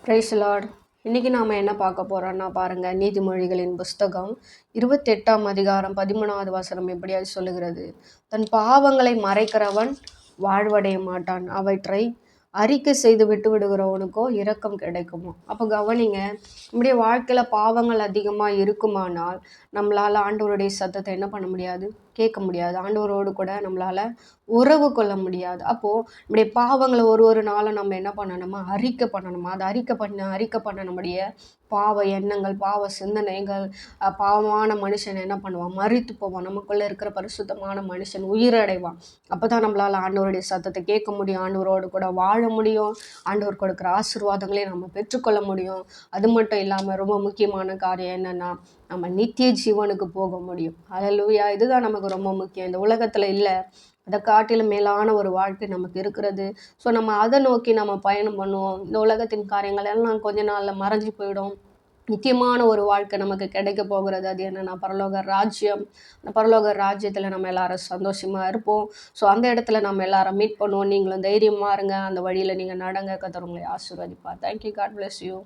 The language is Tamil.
Price Lord. இன்னைக்கு நாம் என்ன பார்க்க போகிறோன்னா பாருங்கள், நீதிமொழிகளின் புஸ்தகம் 28ஆம் அதிகாரம் 13வது வசனம் எப்படியாவது சொல்லுகிறது, தன் பாவங்களை மறைக்கிறவன் வாழ்வடைய மாட்டான், அவற்றை அறிக்கை செய்து விட்டு விடுகிறவனுக்கோ இரக்கம் கிடைக்குமோ. அப்போ கவனிங்க, நம்முடைய வாழ்க்கையில் பாவங்கள் அதிகமாக இருக்குமானால் நம்மளால் ஆண்டவருடைய சத்தத்தை என்ன பண்ண முடியாது, கேட்க முடியாது. ஆண்டவரோடு கூட நம்மளால் உறவு கொள்ள முடியாது. அப்போது நம்முடைய பாவங்களை ஒரு நாளும் நம்ம என்ன பண்ணணுமா, அறிக்கை பண்ணணுமா. அதை அறிக்கை பண்ண நம்முடைய பாவ எண்ணங்கள், பாவ சிந்தனைகள், பாவமான மனுஷன் என்ன பண்ணுவான், மரித்து போவான். நமக்குள்ளே இருக்கிற பரிசுத்தமான மனுஷன் உயிரடைவான். அப்போ தான் நம்மளால் ஆண்டவருடைய சத்தத்தை கேட்க முடியும், ஆண்டவரோடு கூட வாழ முடியும், ஆண்டவர் கொடுக்குற ஆசீர்வாதங்களையும் நம்ம பெற்றுக்கொள்ள முடியும். அது மட்டும் இல்லாமல் ரொம்ப முக்கியமான காரியம் என்னென்னா, நம்ம நித்திய ஜீவனுக்கு போக முடியும். அல்லேலூயா. இதுதான் நமக்கு ரொம்ப முக்கியம். இந்த உலகத்தில் இல்லை, அதை காட்டிலும் மேலான ஒரு வாழ்க்கை நமக்கு இருக்கிறது. ஸோ நம்ம அதை நோக்கி நம்ம பயணம் பண்ணுவோம். இந்த உலகத்தின் காரியங்கள் எல்லாம் கொஞ்ச நாளில் மறைஞ்சு போயிடும். நித்தியமான ஒரு வாழ்க்கை நமக்கு கிடைக்க போகிறது. அது என்னென்னா பரலோக ராஜ்யம். அந்த பரலோக ராஜ்யத்தில் நம்ம எல்லாரும் சந்தோஷமாக இருப்போம். ஸோ அந்த இடத்துல நம்ம எல்லாரும் மீட் பண்ணுவோம். நீங்களும் தைரியமாக இருங்க, அந்த வழியில் நீங்கள் நடங்க. கர்த்தர் உங்களை ஆசீர்வதிப்பார். தேங்க்யூ. God bless you.